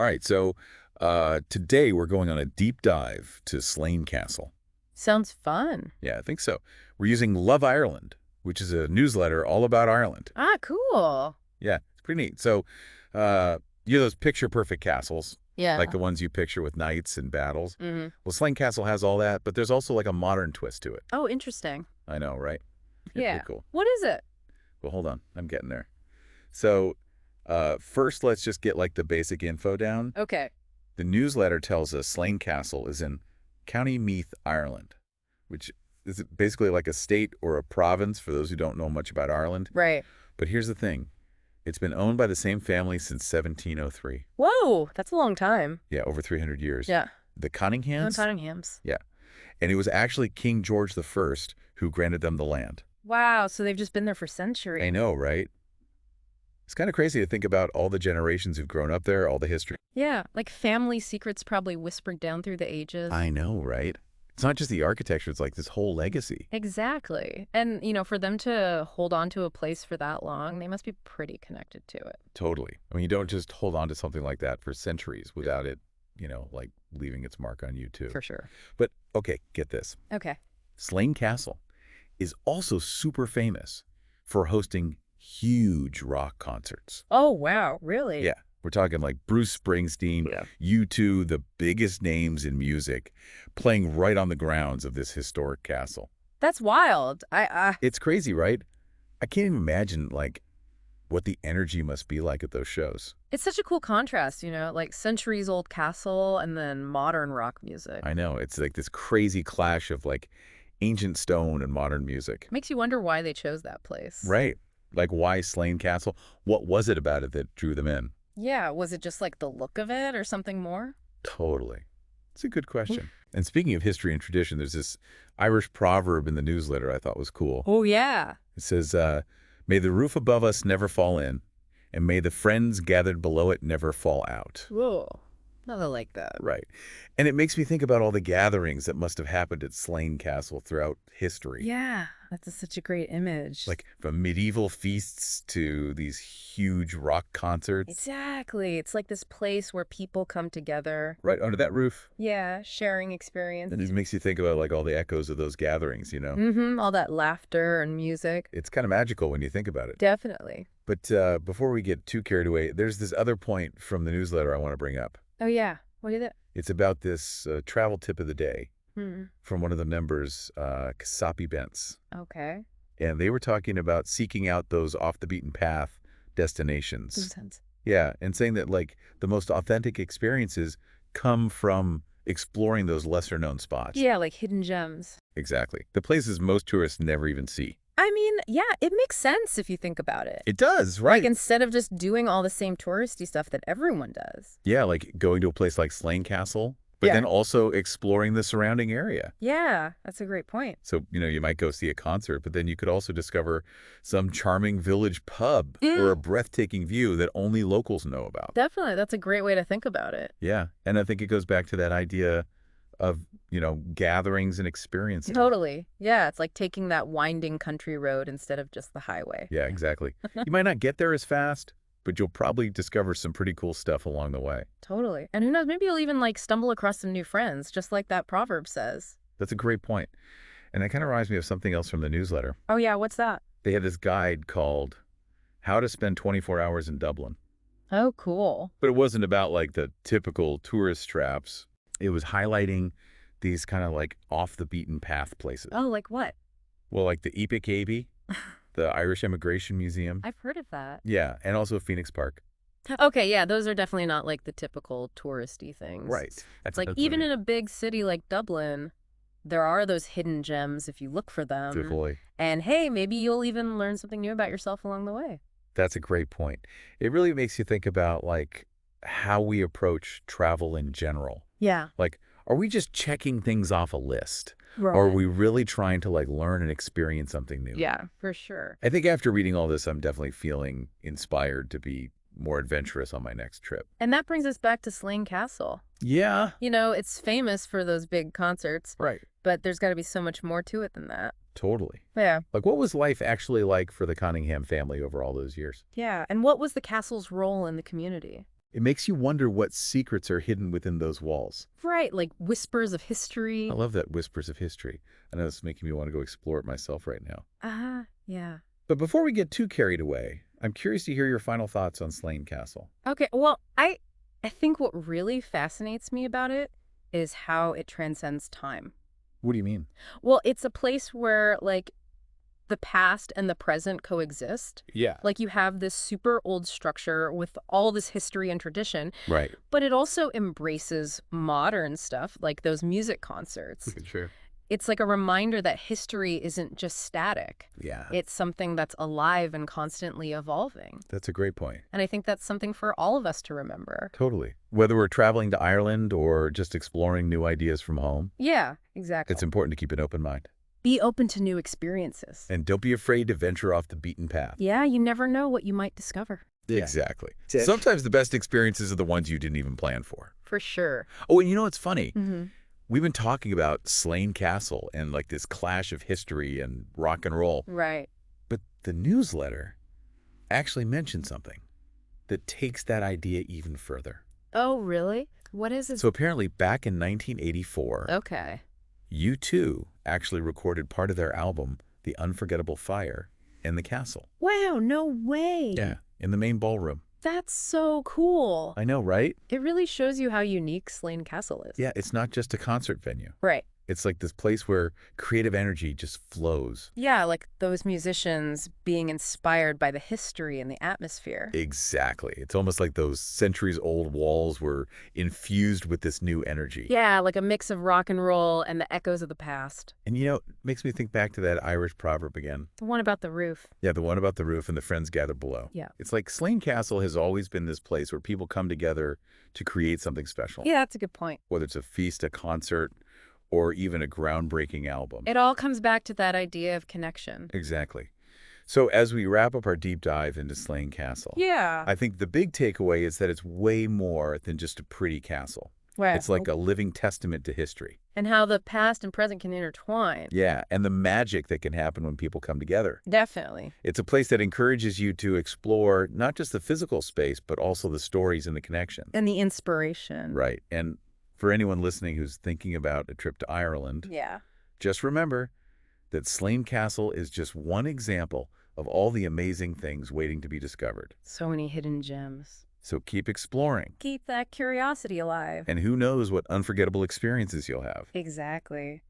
All right, so today we're going on a deep dive to Slane Castle. Sounds fun. Yeah, I think so. We're using Love Ireland, which is a newsletter all about Ireland. Ah, cool. Yeah, it's pretty neat. So, you know those picture-perfect castles, like Yeah. the ones you picture with knights and battles? hmm Well, Slane Castle has all that, but there's also like a modern twist to it. Oh, interesting. I know, right? Yeah, Yeah. pretty cool. What is it? Well, hold on. I'm getting there. So, first, let's just get like the basic info down. Okay. The newsletter tells us Slane Castle is in County Meath, Ireland, which is basically like a state or a province for those who don't know much about Ireland. Right. But here's the thing. It's been owned by the same family since 1703. Whoa, that's a long time. Yeah, over 300 years. Yeah. The Oh, Cunninghams? Tottenham's. Yeah. And it was actually King George I who granted them the land. Wow, so they've just been there for I centuries. know, right? It's kind of crazy to think about all the generations who've grown up there, all the history. Yeah, like family secrets probably whispered down through the ages. I know, right? It's not just the architecture, it's like this whole legacy. Exactly. And, for them to hold on to a place for that long, they must be pretty connected to it. Totally. I mean, you don't just hold on to something like that for centuries without it, like leaving its mark on you too. For sure. But okay, get this. Okay. Slane Castle is also super famous for hosting huge rock concerts. Oh, wow. Really? Yeah. We're talking like Bruce Springsteen, Yeah. U2, the biggest names in music, playing right on the grounds of this historic castle. That's wild. It's crazy, right? I can't even imagine like what the energy must be like at those shows. It's such a cool contrast, like centuries old castle and then modern rock music. I know. It's like this crazy clash of like ancient stone and modern music. Makes you wonder why they chose that place. Right. Like why Slane Castle? What was it about it that drew them in? Yeah, was it just like the look of it or something more? Totally. It's a good question. And speaking of history and tradition, there's this Irish proverb in the newsletter I thought was cool. Oh, yeah. It says, may the roof above us never fall in, and may the friends gathered below it never fall out. Whoa. Nothing like that. Right. And it makes me think about all the gatherings that must have happened at Slane Castle throughout history. Yeah, that's such a great image. Like from medieval feasts to these huge rock concerts. Exactly. It's like this place where people come together. Right under that roof. Yeah, sharing experience. And it makes you think about like all the echoes of those gatherings, All that laughter and music. It's kind of magical when you think about it. Definitely. But before we get too carried away, there's this other point from the newsletter I want to bring up. Oh, yeah. What is it? It's about this travel tip of the day Hmm. from one of the members, Kasapi Bents. Okay. And they were talking about seeking out those off-the-beaten path destinations. Makes sense. Yeah, and saying that like the most authentic experiences come from exploring those lesser-known spots. Yeah, like hidden gems. Exactly. The places most tourists never even see. I mean, yeah, it makes sense if you think about it. It does, right? Like instead of just doing all the same touristy stuff that everyone does. Yeah, like going to a place like Slane Castle, but Yeah. then also exploring the surrounding area. Yeah, that's a great point. So, you might go see a concert, but then you could also discover some charming village pub or a breathtaking view that only locals know about. Definitely, that's a great way to think about it. Yeah, and I think it goes back to that idea of, gatherings and experiences. Totally. Yeah, it's like taking that winding country road instead of just the highway. Yeah, exactly. You might not get there as fast, but you'll probably discover some pretty cool stuff along the way. Totally. And who knows, maybe you'll even stumble across some new friends, just like that proverb says. That's a great point. And that kind of reminds me of something else from the newsletter. Oh yeah, what's that? They had this guide called How to Spend 24 Hours in Dublin. Oh, cool. But it wasn't about like the typical tourist traps. It was highlighting these kind of like off the beaten path places. Oh, like what? Well, like the Epic Abbey, the Irish Immigration Museum. I've heard of that. Yeah, and also Phoenix Park. Okay, yeah, those are definitely not like the typical touristy things. Right. It's like even in a big city like Dublin, there are those hidden gems if you look for them. Definitely. And hey, maybe you'll even learn something new about yourself along the way. That's a great point. It really makes you think about like how we approach travel in general. Yeah. Like, are we just checking things off a list? Right. Or are we really trying to like learn and experience something new? Yeah, for sure. I think after reading all this, I'm definitely feeling inspired to be more adventurous on my next trip. And that brings us back to Slane Castle. Yeah. It's famous for those big concerts, Right. but there's got to be so much more to it than that. Totally. Yeah. Like, what was life actually like for the Cunningham family over all those years? Yeah. And what was the castle's role in the community? It makes you wonder what secrets are hidden within those walls. Right, like whispers of I history. love that whispers of history. I know it's making me want to go explore it myself right now. Yeah. But before we get too carried away, I'm curious to hear your final thoughts on Slane Castle. Okay, well, I think what really fascinates me about it is how it transcends time. What do you mean? Well, it's a place where like the past and the present coexist. Yeah. Like you have this super old structure with all this history and tradition, Right. but it also embraces modern stuff like those music concerts. Sure. It's like a reminder that history isn't just static. Yeah. It's something that's alive and constantly evolving. That's a great point. And I think that's something for all of us to remember. Totally. Whether we're traveling to Ireland or just exploring new ideas from home, Yeah, exactly. it's important to keep an open mind. Be open to new experiences. And don't be afraid to venture off the beaten path. Yeah, you never know what you might discover. Yeah. Exactly. Sometimes the best experiences are the ones you didn't even plan for. For sure. Oh, and you know what's funny? Mm-hmm. We've been talking about Slane Castle and like this clash of history and rock and roll. Right. But the newsletter actually mentioned something that takes that idea even further. Oh, really? What is it? So apparently back in 1984, Okay. U2 actually recorded part of their album, The Unforgettable Fire, in the castle. Wow, no way. Yeah, in the main ballroom. That's so cool. I know, right? It really shows you how unique Slane Castle is. Yeah, it's not just a concert venue. Right. It's like this place where creative energy just flows. Yeah, like those musicians being inspired by the history and the atmosphere. Exactly. It's almost like those centuries-old walls were infused with this new energy. Yeah, like a mix of rock and roll and the echoes of the past. And you know, it makes me think back to that Irish proverb again. The one about the roof. Yeah, the one about the roof and the friends gather below. Yeah. It's like Slane Castle has always been this place where people come together to create something special. Yeah, that's a good point. Whether it's a feast, a concert, or even a groundbreaking album. It all comes back to that idea of connection. Exactly. So as we wrap up our deep dive into Slane Castle, Yeah. I think the big takeaway is that it's way more than just a pretty castle. Right. It's like a living testament to history. And how the past and present can intertwine. Yeah, and the magic that can happen when people come together. Definitely. It's a place that encourages you to explore not just the physical space, but also the stories and the connection. And the inspiration. Right. And for anyone listening who's thinking about a trip to Ireland, Yeah. just remember that Slane Castle is just one example of all the amazing things waiting to be discovered. So many hidden gems. So keep exploring. Keep that curiosity alive. And who knows what unforgettable experiences you'll have. Exactly.